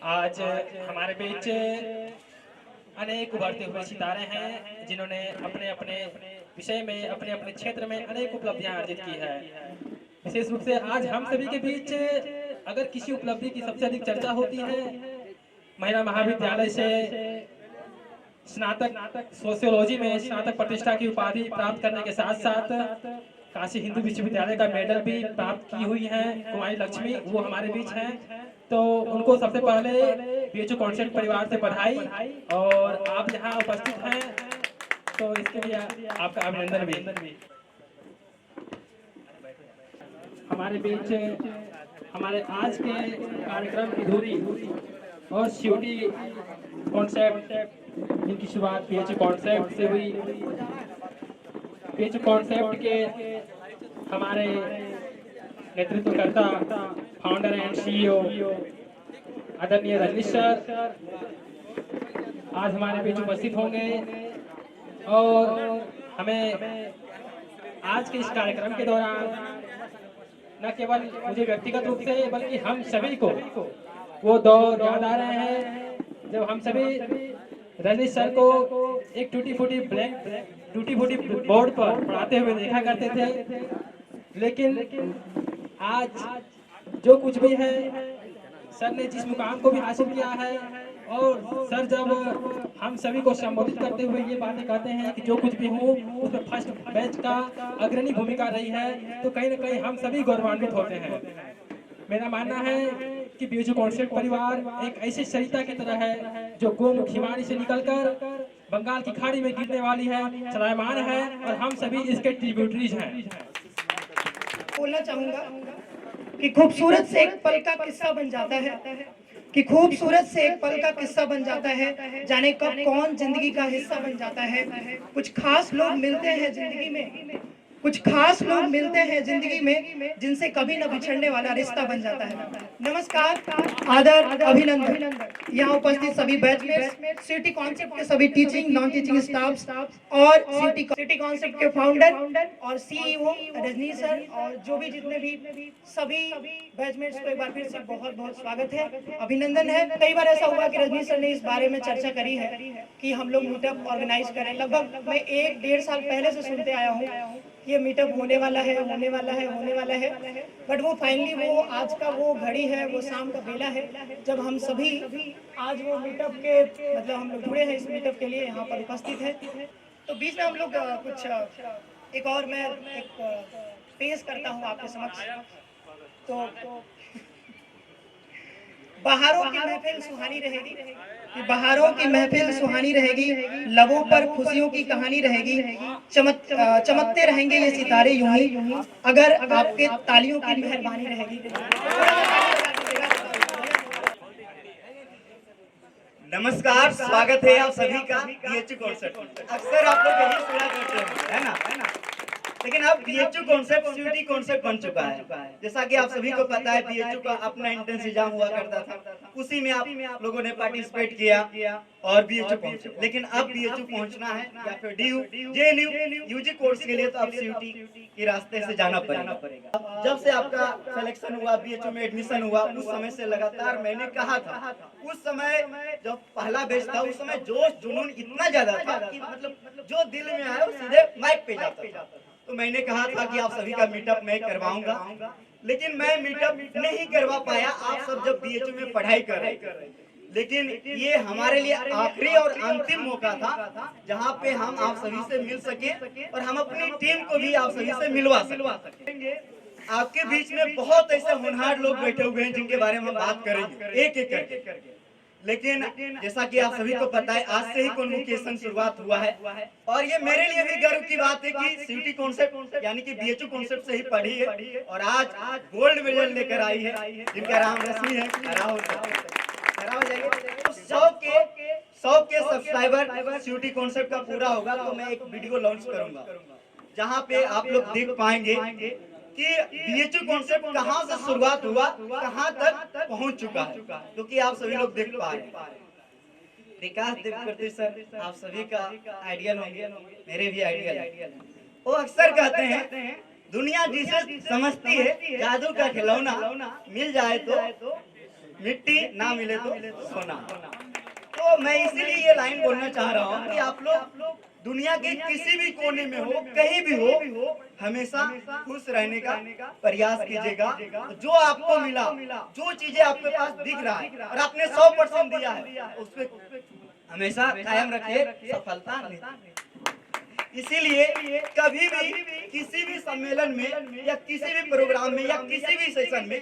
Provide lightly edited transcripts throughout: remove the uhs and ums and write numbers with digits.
आज हमारे बीच अनेक उभरते हुए सितारे हैं जिन्होंने अपने अपने विषय में अपने अपने क्षेत्र में अनेक उपलब्धियां अर्जित की है। विशेष रूप से आज हम सभी के बीच अगर किसी उपलब्धि की सबसे अधिक चर्चा होती है, महिला महाविद्यालय से स्नातक सोशियोलॉजी में स्नातक प्रतिष्ठा की उपाधि प्राप्त करने के साथ साथ काशी हिंदू विश्वविद्यालय का मेडल भी प्राप्त की हुई है कुमारी लक्ष्मी, वो हमारे बीच हैं। तो उनको सबसे पहले बीएचयू कॉन्सेप्ट परिवार से बधाई, और आप यहाँ उपस्थित हैं तो इसके लिए आपका अभिनंदन भी। हमारे बीच हमारे आज के कार्यक्रम की धुरी और सीयूटी कॉन्सेप्ट, इनकी शुरुआत बीएचयू कॉन्सेप्ट से हुई। बीएचयू कॉन्सेप्ट के हमारे नेतृत्वकर्ता, फाउंडर एंड सीईओ आदरणीय रजनीश सर आज हमारे बीच उपस्थित होंगे और हमें आज के इस कार्यक्रम के दौरान न केवल मुझे व्यक्तिगत रूप से बल्कि हम सभी को वो दौर याद आ रहे हैं जब हम सभी रजनीश सर को एक टूटी फूटी बोर्ड पर पढ़ाते हुए देखा करते थे, लेकिन आज जो कुछ भी है सर ने जिस मुकाम को भी हासिल किया है, और सर जब हम सभी को संबोधित करते हुए ये बातें कहते हैं कि जो कुछ भी हो उसमें फर्स्ट बैच का अग्रणी भूमिका रही है, तो कहीं न कहीं हम सभी गौरवान्वित होते हैं। मेरा मानना है कि बीएचयू कॉन्सेप्ट परिवार एक ऐसी सरिता की तरह है जो गोमुख हिमालय से निकलकर बंगाल की खाड़ी में गिरने वाली है, चलायमान है, और हम सभी इसके ट्रिब्यूटरीज हैं। बोलना चाहूंगा कि खूबसूरत से एक पल का किस्सा बन जाता है, कि खूबसूरत से एक पल का किस्सा बन जाता है, जाने कब कौन जिंदगी का हिस्सा बन जाता है। कुछ खास लोग मिलते हैं जिंदगी में, कुछ खास लोग मिलते हैं जिंदगी में जिनसे कभी न बिछड़ने वाला रिश्ता बन जाता है। नमस्कार, आदर, अभिनंदन यहाँ उपस्थित सभी बैचमेट्स, सीयूटी कॉन्सेप्ट के सभी टीचिंग नॉन टीचिंग स्टाफ्स और सीयूटी कॉन्सेप्ट के फाउंडर और सीईओ रजनीश सर, और जो भी जितने भी सभी बैचमेट्स को एक बार फिर से बहुत बहुत स्वागत है, अभिनंदन है। कई बार ऐसा हुआ कि रजनीश सर ने इस बारे में चर्चा करी है कि हम लोग मीटअप ऑर्गेनाइज करें। लगभग मैं 1-1.5 साल पहले से सुनते आया हूँ ये मीटअप होने वाला है, बट वो फाइनली वो आज का वो घड़ी है, वो शाम का बेला है जब हम सभी आज वो मीटअप के मतलब हम लोग जुड़े हैं इस मीटअप के लिए, यहाँ पर उपस्थित है। तो बीच में हम लोग कुछ एक और मैं एक पेश करता हूँ आपके समक्ष। तो बहारों की महफिल सुहानी रहेगी, बहारों की महफिल सुहानी रहेगी, लबों पर खुशियों की कहानी रहेगी, चमकते रहेंगे ये सितारे यूं ही अगर आपके तालियों की मेहरबानी रहेगी। नमस्कार, स्वागत है आप सभी का बीएचयू कॉन्सेप्ट। अक्सर आप लोग यही सुना करते हैं, है ना? लेकिन अब बीएचयू कॉन्सेप्ट सीयूटी कॉन्सेप्ट बन चुका है। जैसा कि आप सभी को पता है, बीएचयू का अपना एंट्रेंस एग्जाम हुआ करता था, उसी में आप लोगों ने पार्टिसिपेट किया और बीएचयू पहुंचे। लेकिन अब बीएचयू पहुंचना है या फिर डीयू, जेएनयू, यूजी कोर्स के लिए तो अब सीयूटी के रास्ते से जाना पड़ेगा। जब से आपका सिलेक्शन हुआ, बीएचयू में एडमिशन हुआ, उस समय से लगातार मैंने कहा था, उस समय जब पहला बैच था उस समय जोश जुनून इतना ज्यादा था कि मतलब जो दिल में आया वो सीधे माइक पे जाता था। तो मैंने कहा था कि आप सभी का मीटअप मैं करवाऊंगा, लेकिन मैं मीटअप नहीं करवा पाया। आप सब जब बीएचयू में पढ़ाई कर रहे थे, लेकिन ये हमारे लिए आखिरी और अंतिम मौका था जहां पे हम आप सभी से मिल सके और हम अपनी टीम को भी आप सभी से मिलवा सकेंगे। आपके बीच में बहुत ऐसे होनहार लोग बैठे हुए हैं जिनके बारे में हम बात करेंगे एक एक करके। लेकिन जैसा कि आप सभी को पता है, आज से ही कॉन्वोकेशन शुरुआत हुआ है और ये मेरे लिए भी गर्व की बात है कि सीयूटी कॉन्सेप्ट यानी कि बीएचयू कॉन्सेप्ट से ही पढ़ी है और आज गोल्ड मेडल लेकर आई है, जिनका नाम रश्मि है। तो 100 के सब्सक्राइबर सीयूटी कॉन्सेप्ट का पूरा होगा तो मैं एक वीडियो लॉन्च करूंगा जहां पे आप लोग देख पाएंगे कि बीएचयू कॉन्सेप्ट कहां से शुरुआत हुआ, कहां तक पहुंच चुका है, क्योंकि आप सभी लोग देख पा रहे हैं। विकास देववर्ती सर आप सभी का आइडियल होंगे, मेरे भी आइडियल है। वो अक्सर कहते हैं दुनिया जिसे समझती है जादू का खिलौना, मिल जाए तो मिट्टी ना मिले तो सोना। तो मैं इसीलिए ये लाइन बोलना चाह रहा हूँ कि आप लोग दुनिया के किसी भी कोने में हो, कहीं भी हो, हमेशा खुश रहने का प्रयास कीजिएगा। जो आपको मिला, जो चीजें आपके पास दिख रहा है और आपने 100% दिया है, उसमें हमेशा कायम रखिए, सफलता नहीं। इसीलिए कभी भी किसी भी सम्मेलन में या किसी भी प्रोग्राम में या किसी भी सेशन में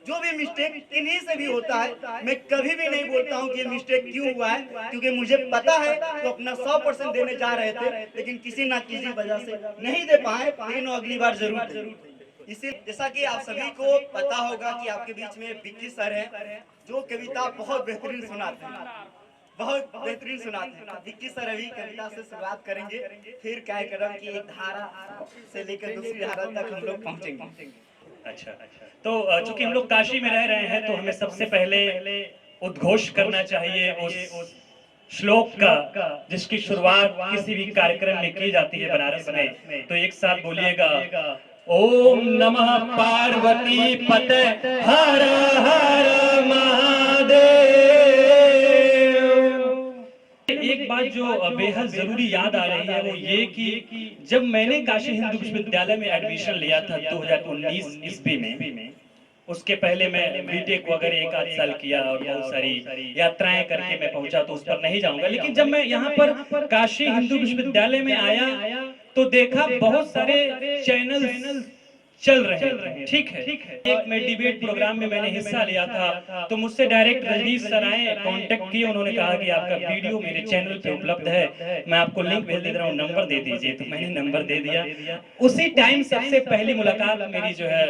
जो भी मिस्टेक किन्हीं से भी होता है, मैं कभी भी नहीं बोलता हूं कि ये मिस्टेक क्यों हुआ है, क्योंकि मुझे पता है तो अपना 100% देने जा रहे थे, लेकिन किसी ना किसी वजह से नहीं दे पाए, लेकिन अगली बार जरूर देंगे। इसी जैसा कि आप सभी को पता होगा कि आपके बीच में विक्की सर हैं, जो कविता बहुत बेहतरीन सुनाते हैं, बहुत बेहतरीन सुनाते हैं। विक्की सर अभी कविता से शुरुआत करेंगे, फिर कार्यक्रम की एक धारा से लेकर दूसरी धारा तक हम लोग पहुंचेंगे। अच्छा, तो चूंकि हम लोग काशी में रह रहे हैं तो हमें सबसे पहले उद्घोष करना चाहिए उस श्लोक का जिसकी शुरुआत किसी भी कार्यक्रम में की जाती है बनारस में। तो एक साथ बोलिएगा, ओम नमः पार्वती पते हर हर महादेव। एक बात जो बेहद जरूरी याद आ रही है वो ये कि जब मैंने काशी हिंदू विश्वविद्यालय में एडमिशन लिया था 2019 ईस्वी में, उसके पहले मैं बीटेक वगैरह एक आध साल किया और बहुत सारी यात्राएं करके मैं पहुंचा, तो उस पर नहीं जाऊंगा। लेकिन जब मैं यहाँ पर काशी हिंदू विश्वविद्यालय में आया तो देखा बहुत सारे चैनल चल रहे हैं। ठीक है, एक मैं डिबेट प्रोग्राम में मैंने हिस्सा लिया था, तो मुझसे डायरेक्ट रजनीश सर आए, कांटेक्ट किए, उन्होंने कहा कि आपका वीडियो मेरे चैनल पे उपलब्ध है, मैं आपको लिंक भेज दे रहा हूँ, नंबर दे दीजिए। तो मैंने नंबर दे दिया। उसी टाइम सबसे पहली मुलाकात मेरी जो है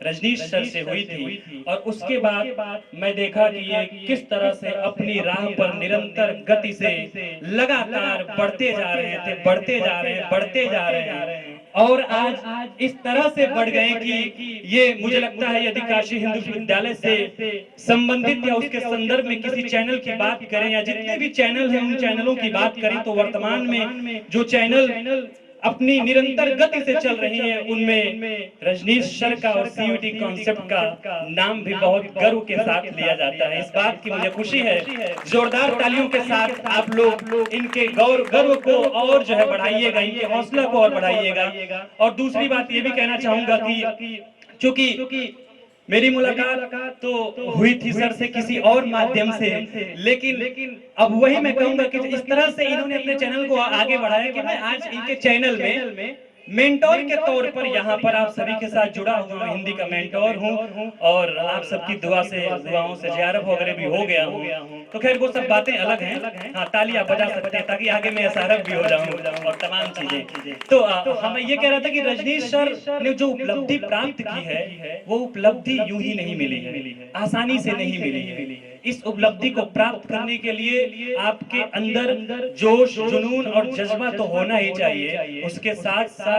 रजनीश सर से हुई थी, और उसके बाद मैं देखा कि ये किस तरह से अपनी राह पर निरंतर गति से लगातार बढ़ते जा रहे थे, बढ़ते जा रहे हैं और आज इस तरह से बढ़ गए कि ये मुझे लगता है यदि काशी हिंदू विश्वविद्यालय से संबंधित या उसके संदर्भ में किसी चैनल की बात करें या जितने भी चैनल हैं उन चैनलों की बात करें, तो वर्तमान में जो चैनल अपनी निरंतर गति से चल रही हैं उनमें रजनीश सर का और सीयूटी कॉन्सेप्ट का नाम भी बहुत गर्व के साथ लिया जाता है। इस बात की मुझे खुशी है। जोरदार तालियों के साथ आप लोग इनके गर्व को और जो है बढ़ाइएगा, इनके हौसला को और बढ़ाइएगा। और दूसरी बात ये भी कहना चाहूंगा कि चूंकि मेरी मुलाकात तो हुई थी सर से किसी और माध्यम से, लेकिन अब वही मैं कहूंगा कि इस तरह से इन्होंने अपने चैनल को आगे बढ़ाया कि मैं आज इनके चैनल में मेंटोर के तौर पर यहाँ पर आप सभी के साथ जुड़ा हुआ हूँ, हिंदी का मेंटोर हूँ और आप सबकी दुआओं से जियारत वगैरह भी हो गया हूँ। तो खैर वो सब बातें अलग हैं। हाँ, तालियां बजा सकते हैं ताकि आगे मैं एसआरएफ भी हो जाऊँ और तमाम चीजें। तो हम ये कह रहा था कि रजनीश सर ने जो उपलब्धि प्राप्त की है वो उपलब्धि यूं ही नहीं मिली है, आसानी से नहीं मिली है। इस उपलब्धि को प्राप्त करने के लिए आपके अंदर जोश, जुनून और जज्बा तो होना ही चाहिए, उसके साथ साथ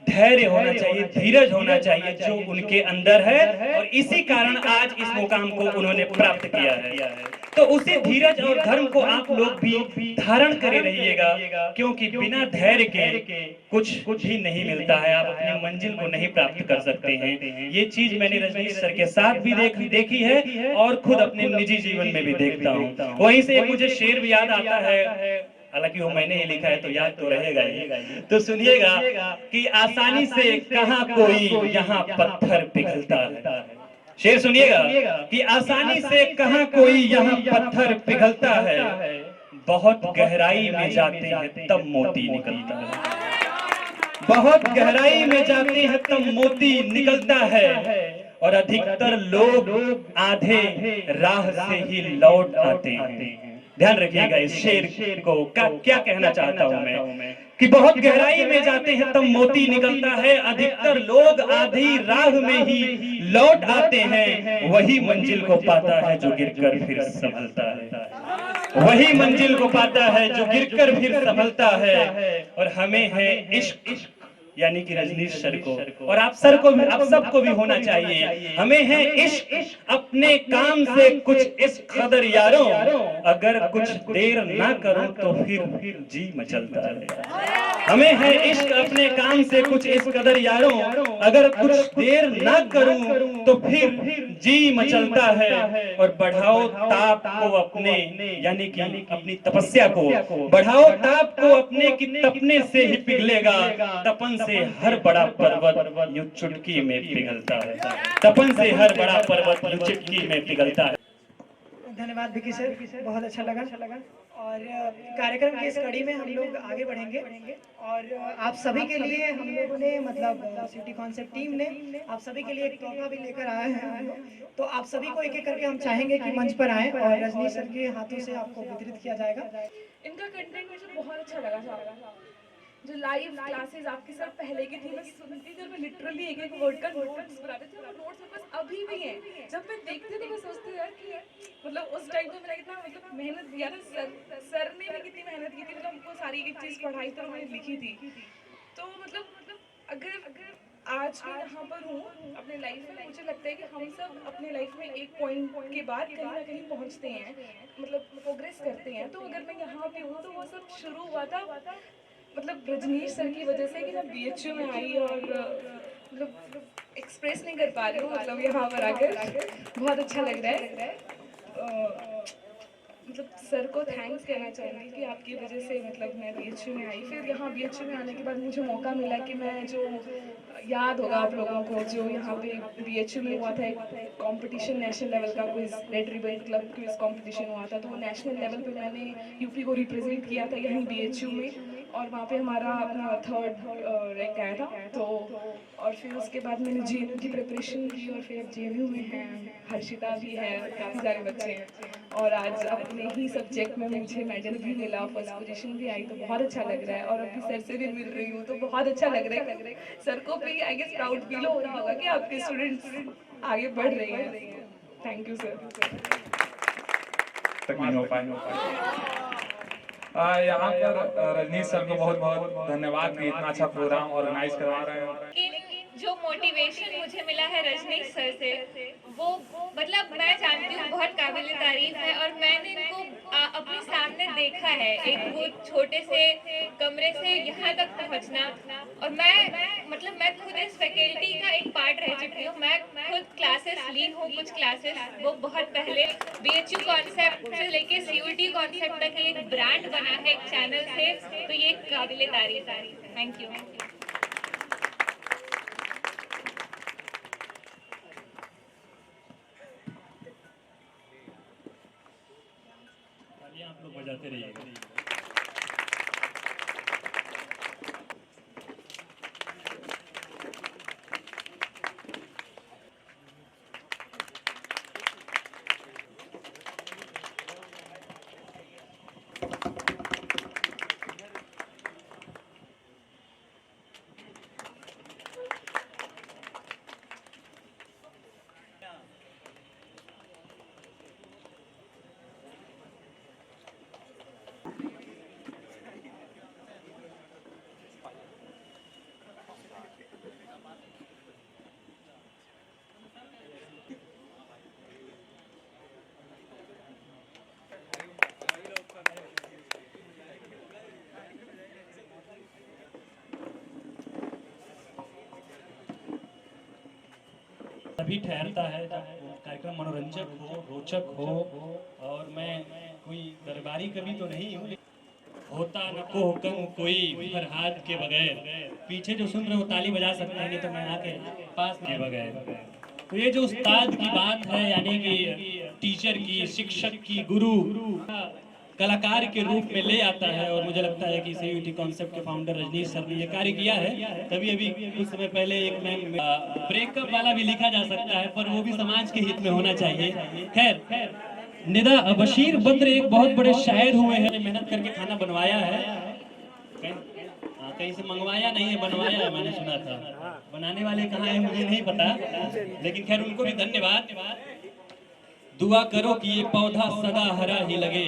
धैर्य होना चाहिए, धीरज होना चाहिए जो उनके अंदर है, और इसी कारण आज इस मुकाम को उन्होंने प्राप्त किया है। तो उसी धीरज और धर्म को आप लोग भी धारण करे रहिएगा, क्योंकि बिना धैर्य के कुछ भी नहीं मिलता है, आप अपनी मंजिल को नहीं प्राप्त कर सकते हैं। ये चीज मैंने रजनीश सर के साथ भी देखी है और खुद अपने निजी जीवन में भी देखता हूँ। वहीं से मुझे शेर भी याद आता है, हालांकि वो मैंने ही लिखा है तो याद तो रहेगा ही। तो सुनिएगा कि आसानी से कहाँ कोई यहाँ पत्थर पिघलता है। शेर सुनिएगा कि आसानी से कहाँ कोई यहाँ पत्थर पिघलता है, बहुत गहराई में जाते हैं तब मोती निकलता है। बहुत गहराई में जाते हैं तब मोती निकलता है, और अधिकतर लोग आधे राह से ही लौट आते हैं। ध्यान रखिएगा इस शेर को, क्या कहना चाहता हूं मैं कि बहुत गहराई में जाते हैं तब मोती निकलता है, अधिकतर लोग आधी राह में ही लौट आते हैं। वही मंजिल को पाता है जो गिरकर फिर संभलता है, वही मंजिल को पाता है जो गिरकर फिर संभलता है। और हमें है इश्क यानी कि रजनीश सर को, और आप सर को भी, आप सबको भी होना चाहिए। हमें है इश्क अपने काम से कुछ इस कदर यारों, अगर कुछ देर ना करूं तो फिर जी मचलता है। हमें है इश्क अपने काम से कुछ इस कदर यारों, अगर कुछ देर ना करूं तो फिर जी मचलता है। और बढ़ाओ ताप को अपने, यानी कि अपनी तपस्या को बढ़ाओ, ताप को अपने कि तपने से ही पिघलेगा। तपन से हर बड़ा पर्वत यूं चुटकी में पिघलता है। तपन से हर बड़ा पर्वत यूं चुटकी में पिघलता है। धन्यवाद विकी सर, बहुत अच्छा लगा। और कार्यक्रम की इस कड़ी में हम लोग आगे बढ़ेंगे और आप सभी के लिए हम लोगों ने मतलब सिटी कॉन्सेप्ट टीम ने आप सभी के लिए एक तोहफा भी लेकर आए हैं हम लोग। तो आप सभी को एक एक करके हम चाहेंगे कि मंच पर आएं और रजनीश सर के हाथों से आपको वितरित किया जाएगा। इनका कंटेंट मुझे बहुत अच्छा लगा। जो लाइव क्लासेस आपके साथ पहले की थी, मैं सुनती थी और मैं लिटरली एक एक वर्ड का नोट्स बनाती थी। और नोट्स मेरे पास अभी भी हैं। जब मैं देखती हूँ तो मैं सोचती हूँ यार कि मतलब उस टाइम पे मेरा कितना मतलब मेहनत किया था, सर ने भी कितनी मेहनत की थी। मतलब हमको सारी एक चीज़ पढ़ाई तो मैंने लिखी थी। तो मतलब अगर आज मैं यहाँ पर हूँ अपने लाइफ में, मुझे लगता है कि हम सब अपने लाइफ में एक पॉइंट के बाद कहीं ना कहीं पहुँचते हैं, मतलब प्रोग्रेस करते हैं। तो अगर मैं यहाँ पे हूँ तो वो सब शुरू हुआ था मतलब रजनीश सर की वजह से कि मैं BHU में आई। और मतलब एक्सप्रेस नहीं कर पा रही हूँ, मतलब यहाँ पर आकर बहुत अच्छा लग रहा है। मतलब सर को थैंक्स कहना चाहूँगी कि आपकी वजह से मतलब मैं BHU में आई। फिर यहाँ BHU में आने के बाद मुझे मौका मिला कि मैं जो याद होगा आप लोगों को, जो यहाँ पे BHU में हुआ था एक कंपटीशन, नेशनल लेवल का quiz, red ribbon club quiz competition हुआ था। तो वो नेशनल लेवल पे मैंने यूपी को रिप्रेजेंट किया था यहीं BHU में, और वहाँ पे हमारा 3rd रैंक आया था। तो और फिर उसके बाद मैंने JNU की प्रिपरेशन की और फिर JNU में है, हर्षिता भी है, काफ़ी सारे बच्चे हैं। और आज अपने ही सब्जेक्ट में मुझे मेडल भी मिला, फर्स्ट पोजीशन भी आई, तो बहुत अच्छा लग रहा है। और अभी सर से भी मिल रही हूँ तो बहुत अच्छा लग रहा है। सर को भी आई गेस प्राउड फील हो रहा होगा कि आपके स्टूडेंट्स आगे बढ़ रहे हैं। Thank you sir. तक नहीं हो पाए। यहाँ पर रजनीश सर को बहुत बहुत धन्यवाद कि इतना अच्छा प्रोग्राम ऑर्गेनाइज करवा रहे हैं। जो मोटिवेशन मुझे मिला है रजनीश सर से, वो मतलब मैं जानती हूँ बहुत काबिल तारीफ है। और मैंने इनको अपने सामने देखा है, एक वो छोटे से कमरे से यहाँ तक पहुँचना। और मैं खुद इस फैकल्टी का एक पार्ट रह चुकी हूँ। मैं खुद क्लासेस ली हूँ, कुछ क्लासेस वो बहुत पहले BHU कॉन्सेप्ट से लेके CUT कॉन्सेप्ट तक एक ब्रांड बना है एक चैनल से, तो ये काबिल तारीफ है। Thank you. आप लोग बजाते रहिएगा। तभी ठहरता है जब कार्यक्रम मनोरंजक हो, रोचक हो। और मैं कोई दरबारी कवि तो नहीं हूँ, होता न को हुक्म कोई फरहाद के बगैर। पीछे जो सुन रहे हो ताली बजा सकते हैं, नहीं तो मैं आके पास के बगैर। तो ये जो उस्ताद की बात है, यानी कि टीचर की, शिक्षक की, गुरु कलाकार के रूप में ले आता है। और मुझे लगता है कि CUT कॉन्सेप्ट के फाउंडर रजनीश सर ने ये कार्य किया है। तभी अभी कुछ समय पहले एक ब्रेकअप वाला भी लिखा जा सकता है, पर वो भी समाज के हित में होना चाहिए। खैर, निदा बशीर बद्र एक बहुत बड़े शायर हुए हैं, मेहनत करके खाना बनवाया है। कहीं से मंगवाया नहीं है, बनवाया है, मैंने सुना था। बनाने वाले कहाँ है मुझे नहीं पता, लेकिन खैर उनको भी धन्यवाद। दुआ करो कि ये पौधा सदा हरा ही लगे,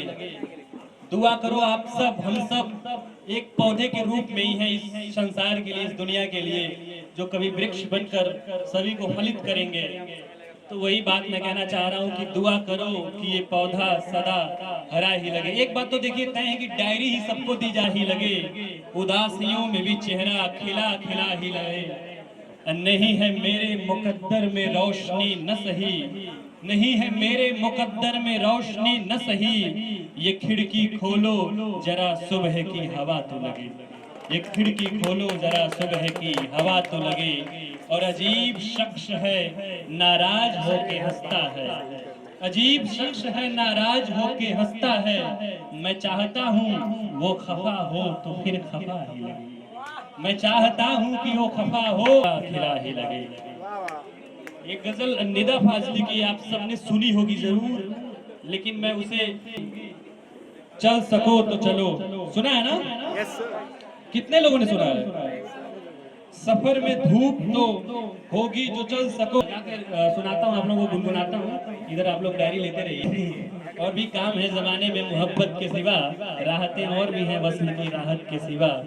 दुआ करो आप सब, हम सब एक पौधे के रूप में ही हैं इस संसार के लिए, इस दुनिया के लिए, जो कभी वृक्ष बनकर सभी को फलित करेंगे। तो वही बात मैं कहना चाह रहा हूँ कि दुआ करो कि ये पौधा सदा हरा ही लगे। एक बात तो देखिए तय है कि डायरी ही सबको दी जा ही लगे, उदासियों में भी चेहरा खिला खिला ही लगे। नहीं है मेरे मुकद्दर में रोशनी न सही, नहीं है मेरे मुकद्दर में रोशनी न सही, ये खिड़की खोलो जरा सुबह की हवा तो लगे, ये खिड़की खोलो जरा सुबह की हवा तो लगे। और अजीब शख्स है नाराज होके हंसता है, अजीब शख्स है नाराज होके हंसता है, मैं चाहता हूँ वो खफा हो तो फिर खफा ही लगे, मैं चाहता हूँ कि वो खफा हो खिला ही लगे। एक गजल निदा फाजली की आप सबने सुनी होगी जरूर, लेकिन मैं उसे चल सको तो चलो, सुना है ना? Yes sir. कितने लोगों ने सुना है? सफर में धूप तो होगी जो चल सको। सुनाता हूँ आप लोगों को, गुनगुनाता हूँ, इधर आप लोग डायरी लेते रहिए। और भी काम है जमाने में मोहब्बत के सिवा, राहतें और भी हैं वस्ल की राहत के सिवा,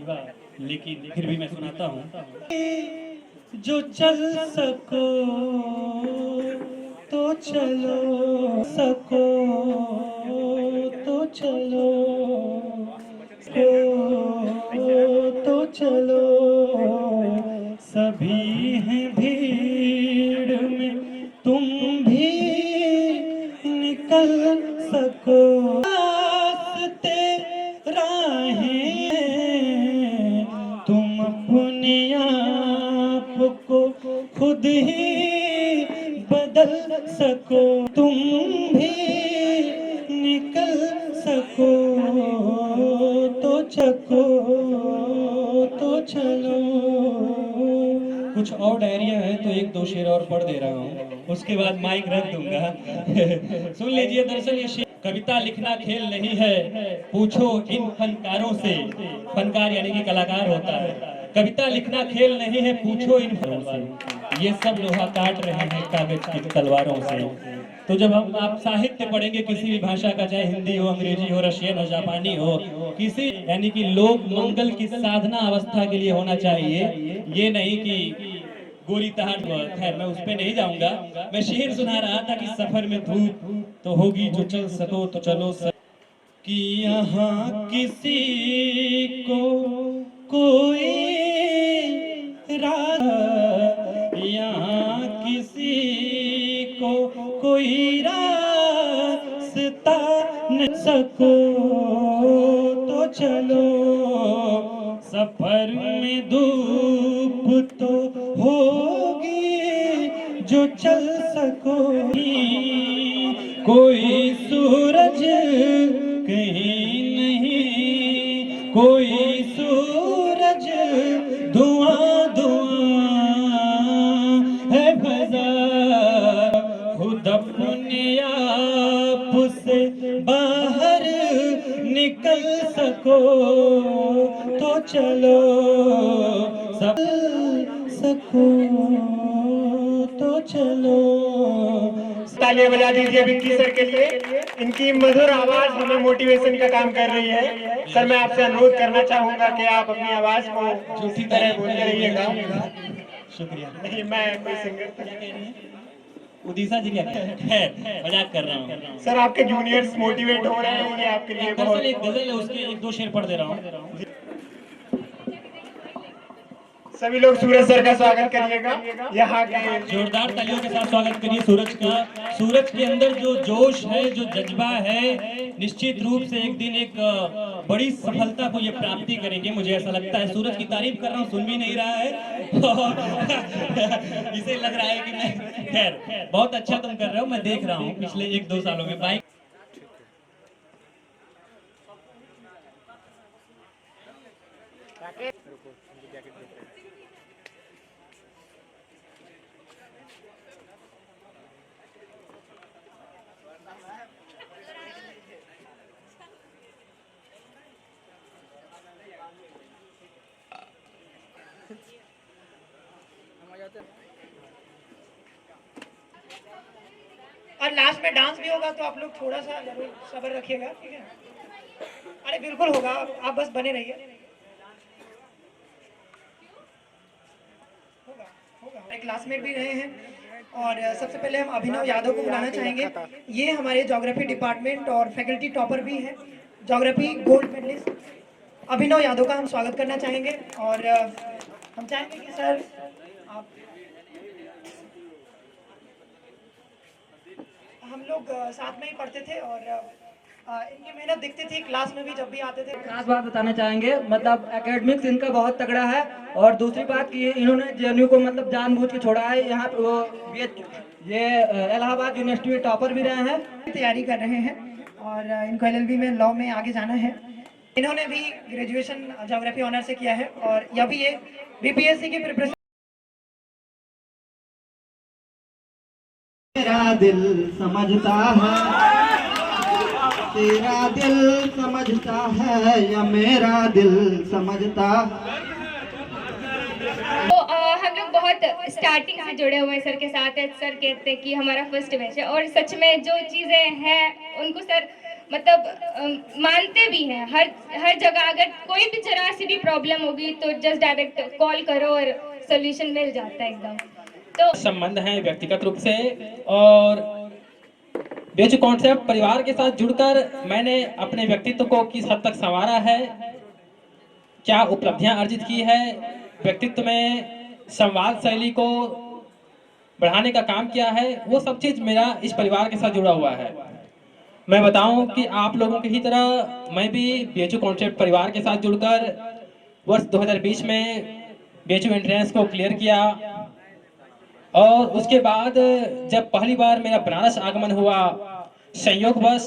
लेकिन फिर भी मैं सुनाता हूँ। जो चल सको तो चलो, सको तो चलो, तो चलो, सभी हैं भीड़ में तुम भी निकल सको, रास्ते राहें तुम अपने आप को खुद ही बदल सको, तुम भी निकल सको तो चको तो चलो। कुछ और डायरियां हैं तो एक दो शेर और पढ़ दे रहा हूँ, उसके बाद माइक रख दूंगा। सुन लीजिए, दरअसल ये शेर, कविता लिखना खेल नहीं है, पूछो इन फनकारों से, फनकार यानी कि कलाकार होता है, कविता लिखना खेल नहीं है, पूछो इन फनकारों से, ये सब लोहा काट रहे हैं कागज की तलवारों से। तो जब हम आप साहित्य पढ़ेंगे किसी भी भाषा का, चाहे हिंदी हो, अंग्रेजी हो, रशियन हो, जापानी हो, किसी यानी कि लोक मंगल की साधना अवस्था के लिए होना चाहिए, ये नहीं कि गोरी तहार। खैर मैं उस पे नहीं जाऊंगा, मैं शेर सुना रहा था कि सफर में धूप तो होगी जो चल सको तो चलो, कि यहाँ किसी को कोई राह, यहाँ किसी को कोई रास्ता न सको तो चलो, सफर में धूप तो होगी जो चल सको, कोई सूरज कहीं नहीं, कोई सूरज धुआं धुआं है फजा, खुद अपने आप से बाहर निकल सको तो चलो, सब सको तो चलो। तालियां बजा दीजिए विक्की सर के लिए, इनकी मधुर आवाज हमें मोटिवेशन का काम कर रही है। सर मैं आपसे अनुरोध करना चाहूंगा कि आप अपनी आवाज को उसी तरह बोलते रहिएगा। शुक्रिया। नहीं मैं कोई सिंगर, उदीसा जी क्या है, मजाक कर रहा हूँ। सर आपके जूनियर्स मोटिवेट हो रहे हैं, ये आपके लिए बहुत। एक गजल है, उसके एक दो शेर पढ़ दे रहा हूँ। सभी लोग सूरज सर का स्वागत करिएगा, यहाँ के जोरदार तालियों के साथ स्वागत करिए सूरज का। सूरज के अंदर जो जोश है, जो जज्बा है, निश्चित रूप से एक दिन एक बड़ी सफलता को ये प्राप्ति करेंगे, मुझे ऐसा लगता है। सूरज की तारीफ कर रहा हूँ, सुन भी नहीं रहा है इसे लग रहा है कि मैं, खैर बहुत अच्छा तुम कर रहे हो, मैं देख रहा हूँ पिछले एक दो सालों में बाइक। और लास्ट में डांस भी होगा, तो आप लोग थोड़ा सा जरूर सब्र रखिएगा, ठीक है। अरे बिल्कुल होगा, आप बस बने रहिए। होगा होगा। हमारे क्लासमेट भी रहे हैं और सबसे पहले हम अभिनव यादव को बुलाना चाहेंगे। ये हमारे ज्योग्राफी डिपार्टमेंट और फैकल्टी टॉपर भी हैं, ज्योग्राफी गोल्ड मेडलिस्ट अभिनव यादव का हम स्वागत करना चाहेंगे। और हम चाहेंगे कि सर आप, हम लोग साथ में ही पढ़ते थे और इनकी मेहनत दिखती थी क्लास में भी जब भी आते थे। खास बात बताना चाहेंगे, मतलब एकेडमिक्स इनका बहुत तगड़ा है। और दूसरी बात कि इन्होंने जेएनयू को मतलब जानबूझ के छोड़ा है। यहाँ पे वो ये इलाहाबाद यूनिवर्सिटी में टॉपर भी रहे हैं, तैयारी कर रहे हैं और इनको एलएलबी में लॉ में आगे जाना है। इन्होंने भी ग्रेजुएशन ज्योग्राफी ऑनर से किया है और यह भी ये बीपीएससी की प्रिपरेशन। मेरा दिल समझता है, तेरा दिल समझता है या मेरा दिल समझता। तो हम लोग बहुत स्टार्टिंग से जुड़े हुए हैं सर के साथ है। सर कहते हैं कि हमारा फर्स्ट बैच है और सच में जो चीज़ें हैं उनको सर मतलब मानते भी हैं। हर जगह अगर कोई भी जरा सी भी प्रॉब्लम होगी तो जस्ट डायरेक्ट कॉल करो और सोल्यूशन मिल जाता है एकदम। तो संबंध है व्यक्तिगत रूप से और बेचू कॉन्सेप्ट परिवार के साथ जुड़कर मैंने अपने व्यक्तित्व को किस हद तक संवारा है, क्या उपलब्धियां अर्जित की है, व्यक्तित्व में संवाद शैली को बढ़ाने का काम किया है, वो सब चीज मेरा इस परिवार के साथ जुड़ा हुआ है। मैं बताऊं कि आप लोगों की ही तरह मैं भी बेचू कॉन्सेप्ट परिवार के साथ जुड़कर वर्ष 2020 में बेचू एंट्रेंस को क्लियर किया और उसके बाद जब पहली बार मेरा बनारस आगमन हुआ, संयोगवश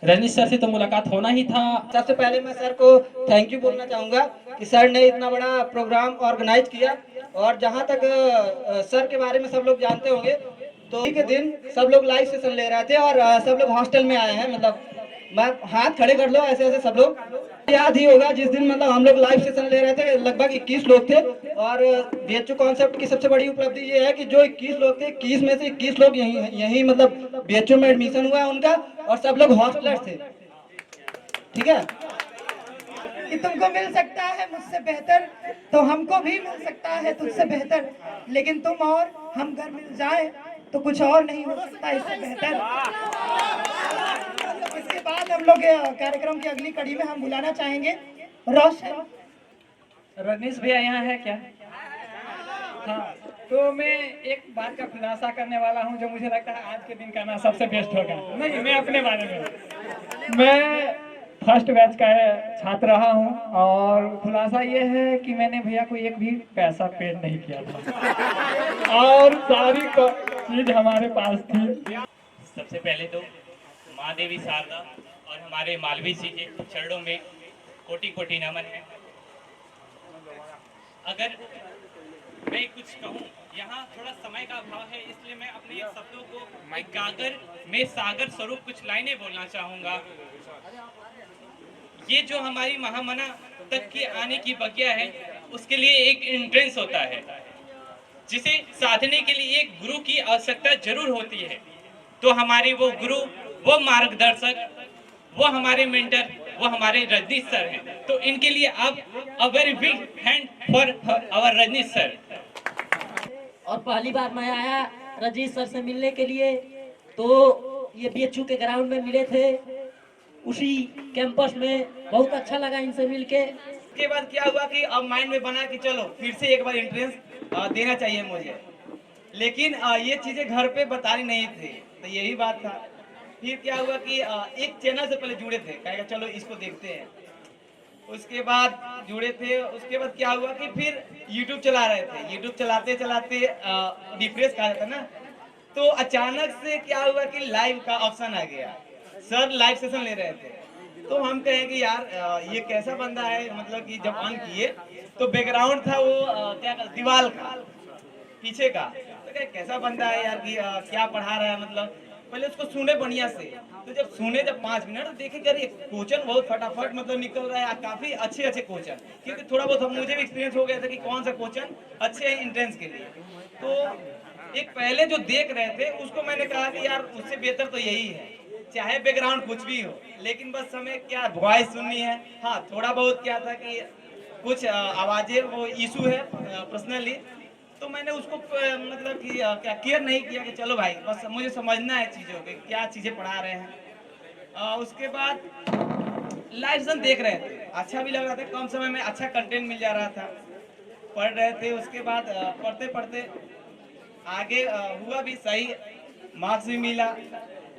रजनीश सर से तो मुलाकात होना ही था। सबसे पहले मैं सर को थैंक यू बोलना चाहूँगा कि सर ने इतना बड़ा प्रोग्राम ऑर्गेनाइज किया। और जहाँ तक सर के बारे में सब लोग जानते होंगे, तो के दिन सब लोग लाइव सेशन ले रहे थे और सब लोग हॉस्टल में आए हैं। मतलब मैं हाथ खड़े कर लो ऐसे ऐसे सब लोग, याद ही होगा जिस दिन मतलब हम लोग लाइव सेशन ले रहे थे, लगभग 21 लोग थे। और बीएचयू कॉन्सेप्ट की सबसे बड़ी उपलब्धि ये है कि जो 21 लोग थे, 21 में से 21 लोग यही मतलब बीएचयू में एडमिशन हुआ है उनका और सब लोग हॉस्टलर्स थे। ठीक है, कि तुमको मिल सकता है मुझसे बेहतर तो हमको भी मिल सकता है तुझसे बेहतर, लेकिन तुम और हम घर मिल जाए तो कुछ और नहीं हो सकता इससे बेहतर। इसके बाद हम लोग कार्यक्रम की अगली कड़ी में हम बुलाना चाहेंगे रोशन। रजनीश भैया यहाँ है क्या? हाँ, तो मैं एक बात का खुलासा करने वाला हूँ जो मुझे लगता है आज के दिन का ना सबसे बेस्ट होगा। नहीं, मैं अपने बारे में, मैं फर्स्ट बैच का छात्र रहा हूँ और खुलासा ये है कि मैंने भैया को एक भी पैसा पेड नहीं किया था और सारी चीज हमारे पास थी। सबसे पहले तो माँ देवी शारदा और हमारे मालवी जी के चरणों में कोटि कोटि नमन है। अगर मैं कुछ कहूँ, यहाँ थोड़ा समय का अभाव है, इसलिए मैं अपने शब्दों को एक गागर में सागर स्वरूप कुछ लाइनें बोलना चाहूँगा। ये जो हमारी महामना तक की आने की प्रक्रिया है, उसके लिए एक एंट्रेंस होता है, जिसे साधने के लिए एक गुरु की आवश्यकता जरूर होती है। तो हमारे वो गुरु, वो मार्गदर्शक, वो हमारे मेंटर, वो हमारे रजनीश सर हैं। तो इनके लिए आप a very big hand for our Rajneesh sir. और पहली बार मैं आया रजनीश सर से मिलने के लिए, तो ये बीएचयू के ग्राउंड में मिले थे, उसी कैंपस में बहुत अच्छा लगा इनसे मिलके। उसके बाद क्या हुआ कि अब माइंड में बना कि चलो फिर से एक बार एंट्रेंस देना चाहिए मुझे, लेकिन ये चीजें घर पे बतानी नहीं थी, तो यही बात था। फिर क्या हुआ कि एक चैनल से पहले जुड़े थे, कहेगा चलो इसको देखते हैं, उसके बाद जुड़े थे। उसके बाद क्या हुआ कि फिर YouTube चला रहे थे, YouTube चलाते चलाते रिफ्रेश कहा जाता ना, तो अचानक से क्या हुआ कि लाइव का ऑप्शन आ गया। सर लाइव सेशन ले रहे थे, तो हम कहें कि यार ये कैसा बंदा है, मतलब कि जब ऑन किए तो बैकग्राउंड था वो क्या दीवार का पीछे का, तो क्या कैसा बंदा है यार कि क्या पढ़ा रहा है, मतलब पहले उसको सुने बढ़िया से। तो जब सुने 5 मिनट तो देखे कि ये क्वेश्चन बहुत फटाफट मतलब निकल रहा है, काफी अच्छे क्वेश्चन, क्योंकि थोड़ा बहुत मुझे भी एक्सपीरियंस हो गया था कि कौन सा क्वेश्चन अच्छे है एंट्रेंस के लिए। तो एक पहले जो देख रहे थे उसको मैंने कहा कि यार उससे बेहतर तो यही है, चाहे बैकग्राउंड कुछ भी हो, लेकिन बस हमें क्या वॉइस सुननी है। हाँ, थोड़ा बहुत क्या था कि कुछ आवाजें वो इशू है पर्सनली, तो मैंने उसको मतलब कि क्या केयर नहीं किया कि चलो भाई बस मुझे समझना है चीज़ों के क्या चीज़ें पढ़ा रहे हैं। उसके बाद लाइव सेशन देख रहे थे, अच्छा भी लग रहा था, कम समय में अच्छा कंटेंट मिल जा रहा था, पढ़ रहे थे। उसके बाद पढ़ते पढ़ते आगे हुआ भी सही, मार्क्स भी मिला।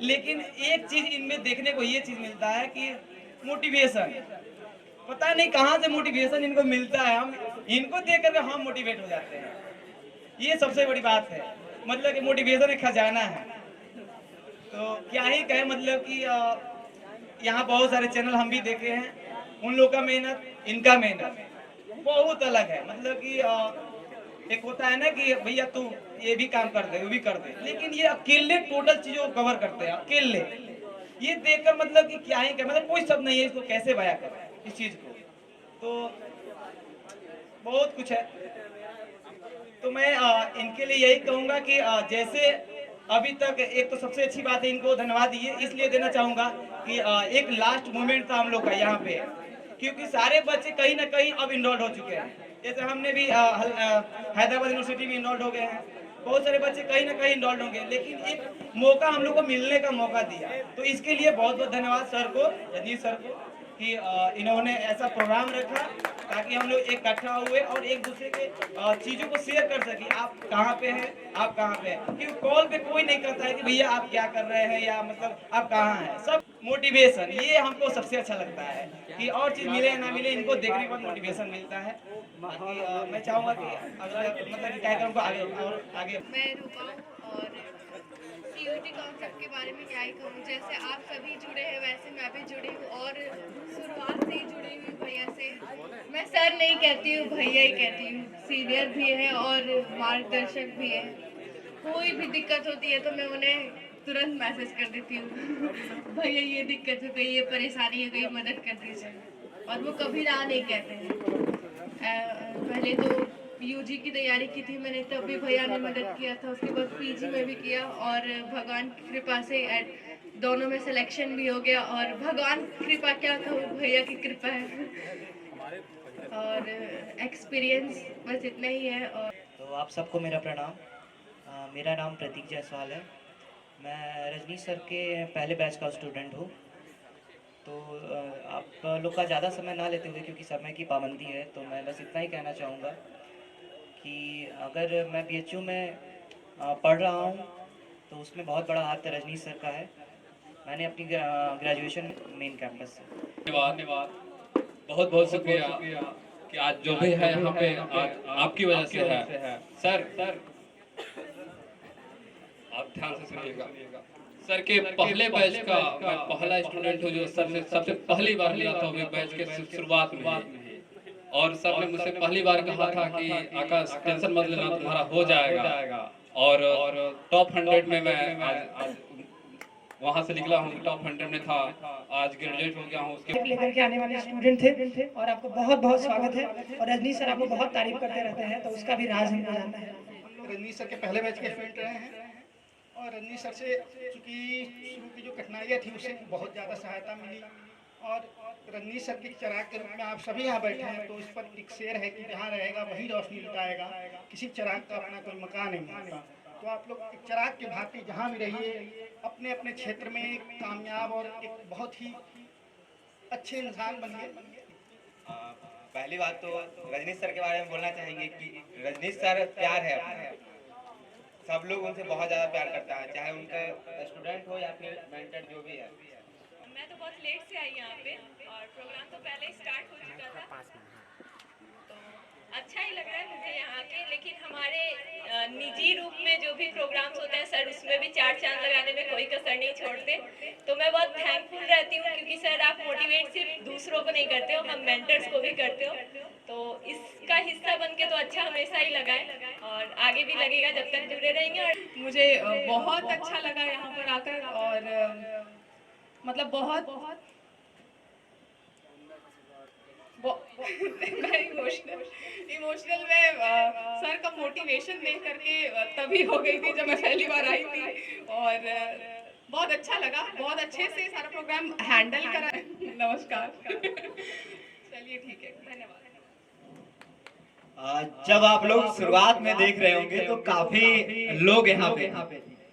लेकिन एक चीज इनमें देखने को ये चीज मिलता है कि मोटिवेशन, पता नहीं कहाँ से मोटिवेशन इनको मिलता है, हम इनको देख कर हम मोटिवेट हो जाते हैं। ये सबसे बड़ी बात है, मतलब कि मोटिवेशन एक खजाना है। तो क्या ही कहे, मतलब कि यहाँ बहुत सारे चैनल हम भी देखे हैं, उन लोग का मेहनत इनका मेहनत बहुत अलग है। मतलब कि एक होता है ना कि भैया तू ये भी काम कर दे वो भी कर दे, लेकिन ये अकेले टोटल चीजों को कवर करते हैं अकेले। ये देखकर मतलब कि क्या ही, मतलब कोई शब्द नहीं है इसको कैसे बयां करें इस चीज को, तो बहुत कुछ है। तो मैं इनके लिए यही कहूंगा कि जैसे अभी तक, एक तो सबसे अच्छी बात है, इनको धन्यवाद इसलिए देना चाहूंगा कि एक लास्ट मोमेंट था हम लोग का यहाँ पे, क्योंकि सारे बच्चे कहीं ना कहीं अब इनरोल्ड हो चुके हैं। जैसे हमने भी हैदराबाद यूनिवर्सिटी में इनरोल्ड हो गए हैं, बहुत सारे बच्चे कहीं ना कहीं इनरोल्ड होंगे, लेकिन एक मौका हम लोग को मिलने का मौका दिया। तो इसके लिए बहुत बहुत धन्यवाद सर को, रजनीश सर को, कि इन्होंने ऐसा प्रोग्राम रखा ताकि हम लोग इकट्ठा हुए और एक दूसरे के चीज़ों को शेयर कर सके। आप कहाँ पे हैं, आप कहाँ पे हैं, क्योंकि कॉल पे कोई नहीं करता है कि भैया आप क्या कर रहे हैं या मतलब आप कहाँ हैं। सब मोटिवेशन, ये हमको सबसे अच्छा लगता है कि और चीज़ मिले या ना मिले, इनको देखने के बाद मोटिवेशन मिलता है। बाकी मैं चाहूँगा कि अगर मतलब कि कार्यक्रम को आगे मैं रूपा, और सीयूटी कॉन्सेप्ट के बारे में क्या ही कहूँ, जैसे आप सभी जुड़े हैं वैसे मैं भी जुड़ी हूँ, और शुरुआत से ही जुड़ी हुई भैया से। मैं सर नहीं कहती हूँ, भैया ही कहती हूँ। सीनियर भी है और मार्गदर्शक भी है। कोई भी दिक्कत होती है तो मैं उन्हें तुरंत मैसेज कर देती हूँ, भैया ये दिक्कत हो गई, ये परेशानी हो गई, मदद कर दीजिए, और वो कभी ना नहीं कहते हैं। पहले तो यूजी की तैयारी की थी मैंने, तब भी भैया ने मदद किया था। उसके बाद पीजी में भी किया, और भगवान की कृपा से दोनों में सिलेक्शन भी हो गया। और भगवान की कृपा क्या कहूँ, भैया की कृपा है। और एक्सपीरियंस बस इतना ही है। और तो आप सबको मेरा प्रणाम। मेरा नाम प्रतीक जायसवाल है। मैं रजनीश सर के पहले बैच का स्टूडेंट हूँ। तो आप लोग का ज़्यादा समय ना लेते हुए, क्योंकि समय की पाबंदी है, तो मैं बस इतना ही कहना चाहूँगा कि अगर मैं BHU में पढ़ रहा हूँ तो उसमें बहुत बड़ा हाथ रजनीश सर का है। मैंने अपनी ग्रेजुएशन मेन कैंपस से। धन्यवाद, बहुत बहुत शुक्रिया कि आज जो भी है यहाँ पे आज आपकी वजह से है। सर आप ध्यान से सुनिएगा, सर के पहले बैच का मैं पहला स्टूडेंट हूँ जो सर से सबसे पहली बार मिला था, वो बैच के शुरुआत में ही। और सर ने मुझसे पहली बार कहा था कि आकाश टेंशन मत लेना, तुम्हारा हो जाएगा। और टॉप 100 में मैं आज वहाँ से निकला हूँ, टॉप 100 में था, आज ग्रेजुएट हो गया हूँ। उसके लेकर के आने वाले स्टूडेंट थे, और आपको बहुत बहुत स्वागत है। और रजनीश सर आपको बहुत तारीफ करते रहते हैं, तो उसका भी राज हमको जानना है। रजनीश सर के पहले बैच के स्टूडेंट रहे हैं, और रजनीश सर से चूँकि शुरू की जो कठिनाइयाँ थी उससे बहुत ज़्यादा सहायता मिली। और रजनीश सर के चिराग के रूप में आप सभी यहाँ बैठे हैं, तो इस पर एक शेर है कि जहाँ रहेगा वहीं रोशनी लुटाएगा, किसी चिराग का अपना कोई मकान नहीं होता। तो आप लोग एक चिराग के भांति जहाँ भी रहिए, अपने अपने क्षेत्र में एक कामयाब और एक बहुत ही अच्छे इंसान बनिए। पहली बात तो रजनीश सर के बारे में बोलना चाहेंगे कि रजनीश सर प्यार है अपना, सब लोग उनसे बहुत ज़्यादा प्यार करता है, चाहे उनका स्टूडेंट हो या फिर मेंटर जो भी है। मैं तो बहुत लेट से आई यहाँ पे, और प्रोग्राम तो पहले ही स्टार्ट हो चुका था, तो अच्छा ही लग रहा है मुझे यहाँ के। लेकिन हमारे निजी रूप में जो भी प्रोग्राम्स होते हैं सर, उसमें भी चार चांद लगाने में कोई कसर नहीं छोड़ते। तो मैं बहुत थैंकफुल रहती हूँ, क्योंकि सर आप मोटिवेट सिर्फ दूसरों को नहीं करते हो, हम मेंटर्स को भी करते हो। तो इसका हिस्सा बन के तो अच्छा हमेशा ही लगा है, और आगे भी लगेगा जब तक जुड़े रहेंगे। और मुझे बहुत अच्छा लगा यहाँ पर आकर, और मतलब बहुत मैं इमोशनल में सर का मोटिवेशन देख करके तभी हो गई थी जब मैं पहली बार आई थी। और बहुत अच्छा लगा, बहुत अच्छे से सारा प्रोग्राम हैंडल करा। नमस्कार। चलिए ठीक है, धन्यवाद। जब आप लोग शुरुआत में देख रहे होंगे तो काफी लोग यहाँ पे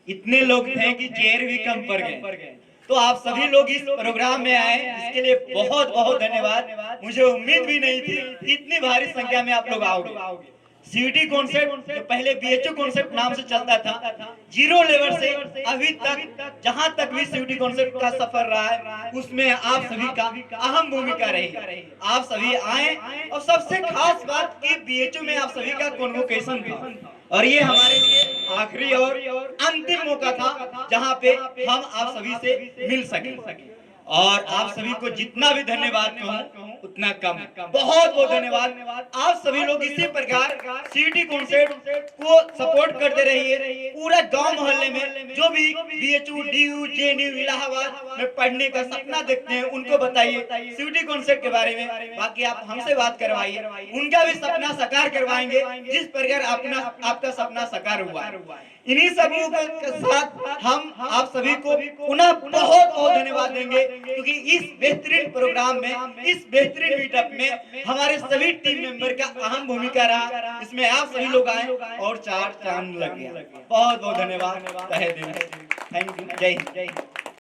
इतने लोग थे कि चेयर भी कम पड़ गए। तो आप सभी लोग इस प्रोग्राम में आए, इसके लिए बहुत बहुत धन्यवाद। मुझे उम्मीद भी नहीं थी कि इतनी भारी संख्या में आप लोग आओगे। सीयूटी कॉन्सेप्ट जो पहले बीएचयू कॉन्सेप्ट नाम से चलता था, 0 लेवल से अभी तक जहां तक भी सीयूटी कॉन्सेप्ट का सफर रहा है उसमें आप सभी का अहम भूमिका रही। आप सभी आए और सबसे खास बात कि बीएचयू में आप सभी का कॉन्वोकेशन था और ये हमारे लिए आखिरी और अंतिम मौका था जहां पे हम आप सभी से मिल सके। और आप सभी को जितना भी धन्यवाद कहूं उतना कम। बहुत बहुत धन्यवाद। आप सभी लोग इसी प्रकार सीयूटी कॉन्सेप्ट को सपोर्ट करते रहिए। पूरा गांव मोहल्ले में जो भी बीएचयू, डीयू, जेएनयू, इलाहाबाद में पढ़ने का सपना देखते हैं उनको बताइए सीयूटी कॉन्सेप्ट के बारे में। बाकी आप हमसे बात करवाइए, उनका भी सपना साकार करवाएंगे जिस प्रकार आपका सपना साकार हुआ है। इन्हीं सबों के साथ हम आप सभी को पुनः बहुत बहुत धन्यवाद देंगे क्योंकि इस बेहतरीन प्रोग्राम में, इस बेहतरीन मीटअप में हमारे सभी टीम मेंबर का अहम भूमिका रहा। इसमें आप सभी लोग आए और 4 चांद लग गया। बहुत बहुत धन्यवाद। तहे दिल से थैंक यू। जय हिंद।